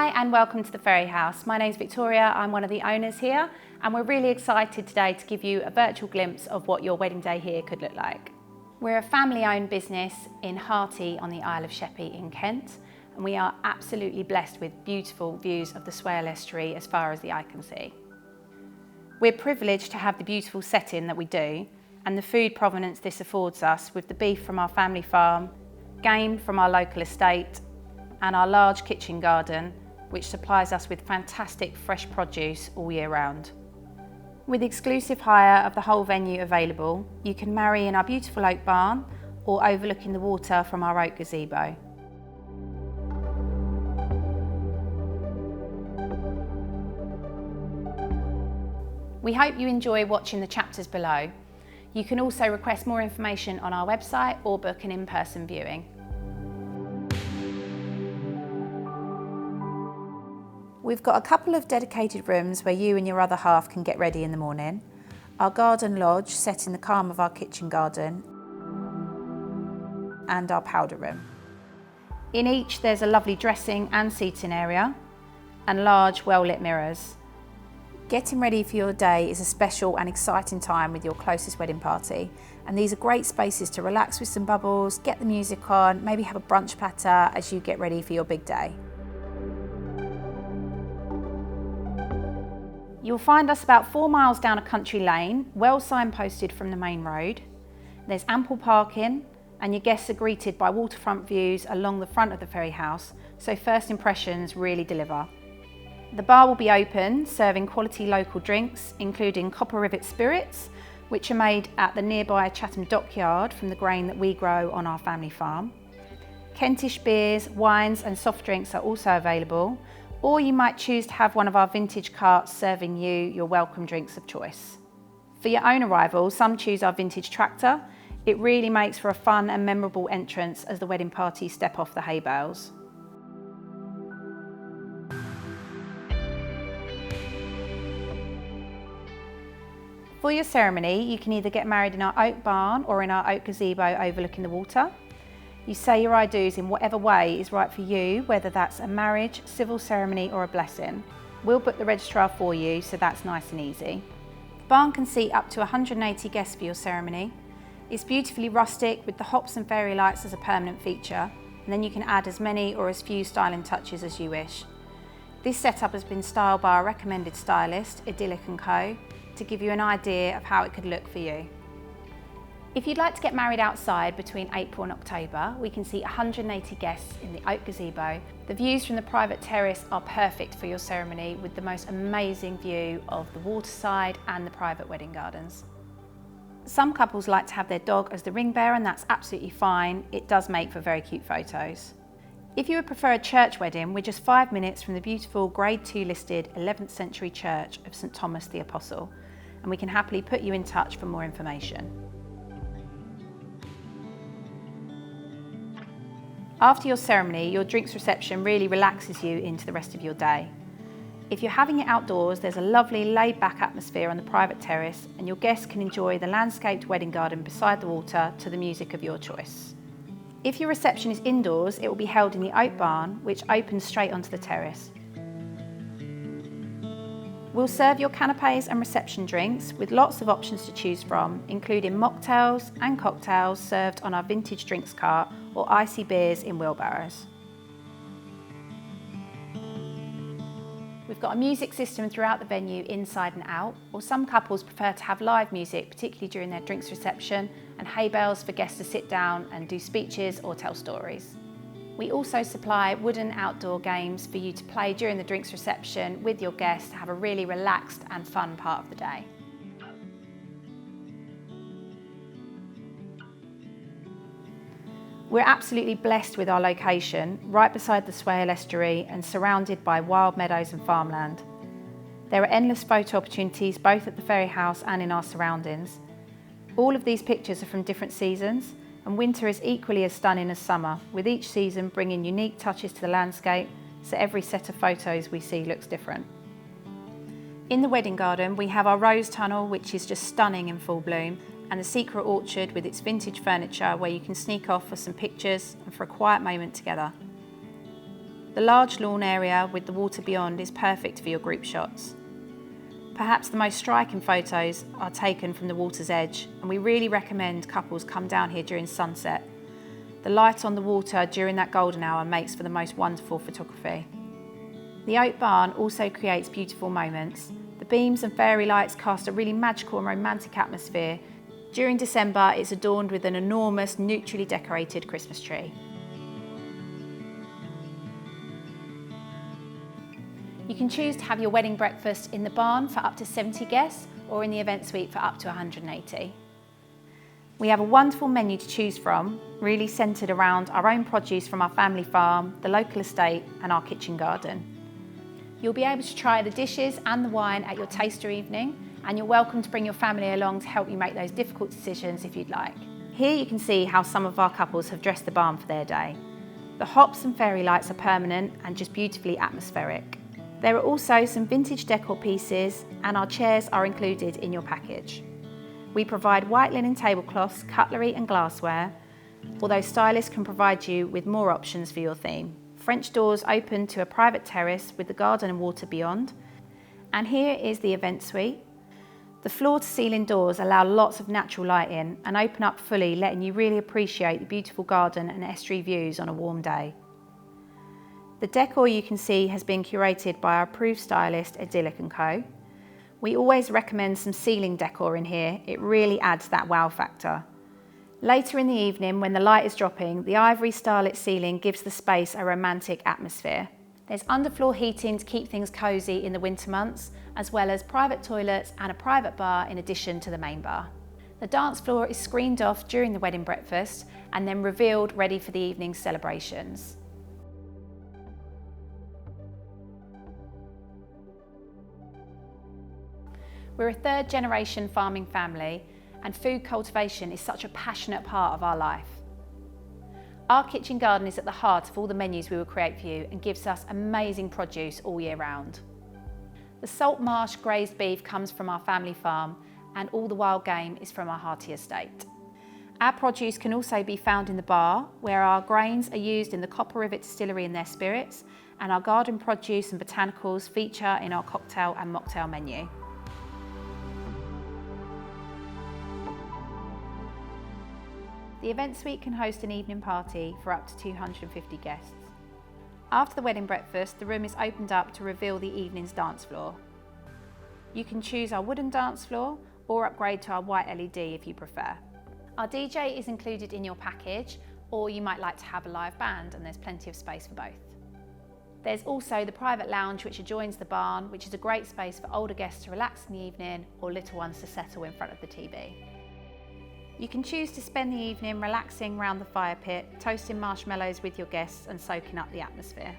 Hi and welcome to the Ferry House. My name's Victoria, I'm one of the owners here and we're really excited today to give you a virtual glimpse of what your wedding day here could look like. We're a family-owned business in Harty on the Isle of Sheppey in Kent, and we are absolutely blessed with beautiful views of the Swale estuary as far as the eye can see. We're privileged to have the beautiful setting that we do and the food provenance this affords us with the beef from our family farm, game from our local estate and our large kitchen garden which supplies us with fantastic fresh produce all year round. With exclusive hire of the whole venue available, you can marry in our beautiful oak barn or overlooking the water from our Oak Gazebo. We hope you enjoy watching the chapters below. You can also request more information on our website or book an in-person viewing. We've got a couple of dedicated rooms where you and your other half can get ready in the morning. Our garden lodge set in the calm of our kitchen garden and our powder room. In each there's a lovely dressing and seating area and large well-lit mirrors. Getting ready for your day is a special and exciting time with your closest wedding party, and these are great spaces to relax with some bubbles, get the music on, maybe have a brunch platter as you get ready for your big day. You'll find us about 4 miles down a country lane, well signposted from the main road. There's ample parking and your guests are greeted by waterfront views along the front of the Ferry House, so first impressions really deliver. The bar will be open, serving quality local drinks, including Copper Rivet spirits, which are made at the nearby Chatham Dockyard from the grain that we grow on our family farm. Kentish beers, wines and soft drinks are also available, or you might choose to have one of our vintage carts serving you your welcome drinks of choice. For your own arrival, some choose our vintage tractor. It really makes for a fun and memorable entrance as the wedding party step off the hay bales. For your ceremony, you can either get married in our oak barn or in our Oak Gazebo overlooking the water. You say your I do's in whatever way is right for you, whether that's a marriage, civil ceremony or a blessing. We'll book the registrar for you, so that's nice and easy. The barn can seat up to 180 guests for your ceremony. It's beautifully rustic with the hops and fairy lights as a permanent feature, and then you can add as many or as few styling touches as you wish. This setup has been styled by our recommended stylist, Idyllic & Co, to give you an idea of how it could look for you. If you'd like to get married outside between April and October, we can seat 180 guests in the Oak Gazebo. The views from the private terrace are perfect for your ceremony with the most amazing view of the waterside and the private wedding gardens. Some couples like to have their dog as the ring bearer, and that's absolutely fine. It does make for very cute photos. If you would prefer a church wedding, we're just 5 minutes from the beautiful Grade 2 listed 11th century church of St Thomas the Apostle, and we can happily put you in touch for more information. After your ceremony, your drinks reception really relaxes you into the rest of your day. If you're having it outdoors, there's a lovely laid-back atmosphere on the private terrace, and your guests can enjoy the landscaped wedding garden beside the water to the music of your choice. If your reception is indoors, it will be held in the oak barn, which opens straight onto the terrace. We'll serve your canapes and reception drinks with lots of options to choose from, including mocktails and cocktails served on our vintage drinks cart or icy beers in wheelbarrows. We've got a music system throughout the venue inside and out, or some couples prefer to have live music, particularly during their drinks reception, and hay bales for guests to sit down and do speeches or tell stories. We also supply wooden outdoor games for you to play during the drinks reception with your guests to have a really relaxed and fun part of the day. We're absolutely blessed with our location, right beside the Swale estuary and surrounded by wild meadows and farmland. There are endless photo opportunities both at the Ferry House and in our surroundings. All of these pictures are from different seasons, and winter is equally as stunning as summer, with each season bringing unique touches to the landscape, so every set of photos we see looks different. In the wedding garden, we have our rose tunnel, which is just stunning in full bloom, and the secret orchard with its vintage furniture where you can sneak off for some pictures and for a quiet moment together. The large lawn area with the water beyond is perfect for your group shots. Perhaps the most striking photos are taken from the water's edge, and we really recommend couples come down here during sunset. The light on the water during that golden hour makes for the most wonderful photography. The oak barn also creates beautiful moments. The beams and fairy lights cast a really magical and romantic atmosphere. During December, it's adorned with an enormous, neutrally decorated Christmas tree. You can choose to have your wedding breakfast in the barn for up to 70 guests or in the event suite for up to 180. We have a wonderful menu to choose from, really centred around our own produce from our family farm, the local estate and our kitchen garden. You'll be able to try the dishes and the wine at your taster evening, and you're welcome to bring your family along to help you make those difficult decisions if you'd like. Here you can see how some of our couples have dressed the barn for their day. The hops and fairy lights are permanent and just beautifully atmospheric. There are also some vintage decor pieces, and our chairs are included in your package. We provide white linen tablecloths, cutlery and glassware, although stylists can provide you with more options for your theme. French doors open to a private terrace with the garden and water beyond. And here is the event suite. The floor-to-ceiling doors allow lots of natural light in and open up fully, letting you really appreciate the beautiful garden and estuary views on a warm day. The decor you can see has been curated by our approved stylist, Idyllic & Co. We always recommend some ceiling decor in here. It really adds that wow factor. Later in the evening, when the light is dropping, the ivory starlit ceiling gives the space a romantic atmosphere. There's underfloor heating to keep things cosy in the winter months, as well as private toilets and a private bar in addition to the main bar. The dance floor is screened off during the wedding breakfast and then revealed ready for the evening's celebrations. We're a third generation farming family, and food cultivation is such a passionate part of our life. Our kitchen garden is at the heart of all the menus we will create for you and gives us amazing produce all year round. The salt marsh grazed beef comes from our family farm, and all the wild game is from our Harty estate. Our produce can also be found in the bar, where our grains are used in the Copper River distillery in their spirits, and our garden produce and botanicals feature in our cocktail and mocktail menu. The event suite can host an evening party for up to 250 guests. After the wedding breakfast, the room is opened up to reveal the evening's dance floor. You can choose our wooden dance floor or upgrade to our white LED if you prefer. Our DJ is included in your package, or you might like to have a live band, and there's plenty of space for both. There's also the private lounge which adjoins the barn, which is a great space for older guests to relax in the evening or little ones to settle in front of the TV. You can choose to spend the evening relaxing around the fire pit, toasting marshmallows with your guests and soaking up the atmosphere.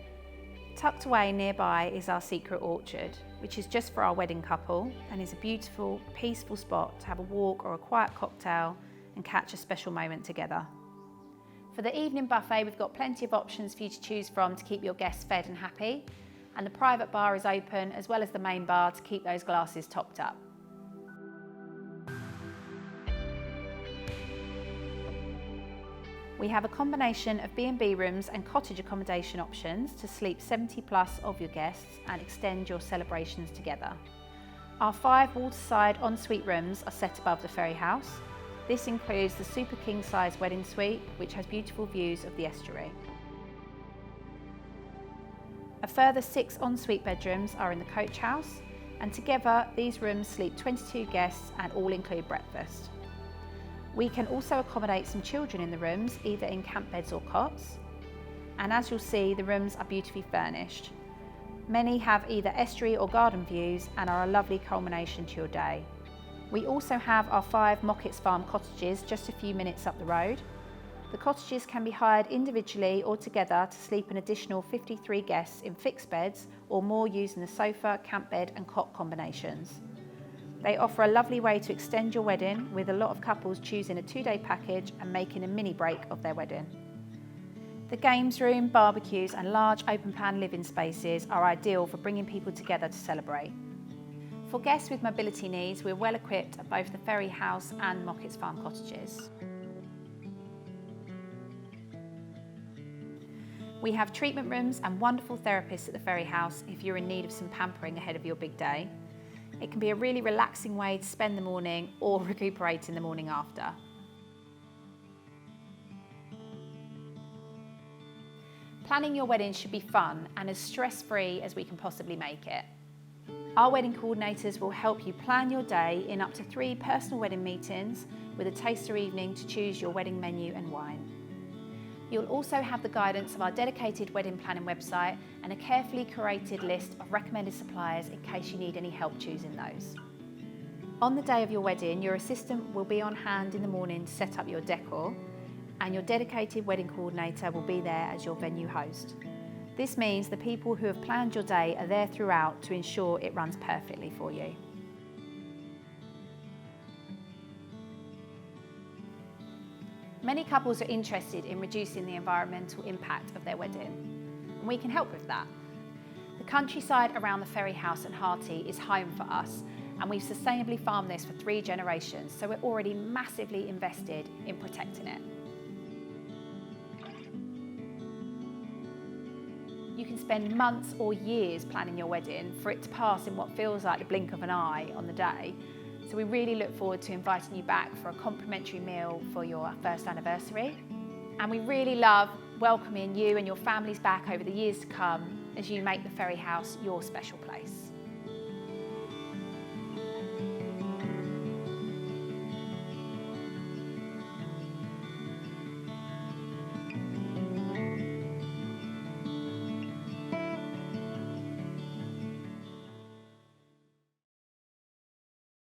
Tucked away nearby is our secret orchard, which is just for our wedding couple and is a beautiful, peaceful spot to have a walk or a quiet cocktail and catch a special moment together. For the evening buffet, we've got plenty of options for you to choose from to keep your guests fed and happy, and the private bar is open as well as the main bar to keep those glasses topped up. We have a combination of B&B rooms and cottage accommodation options to sleep 70 plus of your guests and extend your celebrations together. Our 5 waterside ensuite rooms are set above the Ferry house. This includes the super king size wedding suite, which has beautiful views of the estuary. A further 6 ensuite bedrooms are in the coach house, and together these rooms sleep 22 guests and all include breakfast. We can also accommodate some children in the rooms, either in camp beds or cots. And as you'll see, the rooms are beautifully furnished. Many have either estuary or garden views and are a lovely culmination to your day. We also have our 5 Mocketts Farm cottages just a few minutes up the road. The cottages can be hired individually or together to sleep an additional 53 guests in fixed beds or more using the sofa, camp bed and cot combinations. They offer a lovely way to extend your wedding, with a lot of couples choosing a 2-day package and making a mini break of their wedding. The games room, barbecues and large open plan living spaces are ideal for bringing people together to celebrate. For guests with mobility needs, we're well equipped at both the Ferry house and Mocketts Farm cottages. We have treatment rooms and wonderful therapists at the Ferry House if you're in need of some pampering ahead of your big day. It can be a really relaxing way to spend the morning or recuperate in the morning after. Planning your wedding should be fun and as stress-free as we can possibly make it. Our wedding coordinators will help you plan your day in up to 3 personal wedding meetings with a taster evening to choose your wedding menu and wine. You'll also have the guidance of our dedicated wedding planning website and a carefully curated list of recommended suppliers in case you need any help choosing those. On the day of your wedding, your assistant will be on hand in the morning to set up your decor, and your dedicated wedding coordinator will be there as your venue host. This means the people who have planned your day are there throughout to ensure it runs perfectly for you. Many couples are interested in reducing the environmental impact of their wedding, and we can help with that. The countryside around the Ferry House and Harty is home for us, and we've sustainably farmed this for 3 generations, so we're already massively invested in protecting it. You can spend months or years planning your wedding for it to pass in what feels like the blink of an eye on the day. So we really look forward to inviting you back for a complimentary meal for your first anniversary. And we really love welcoming you and your families back over the years to come as you make the Ferry House your special place.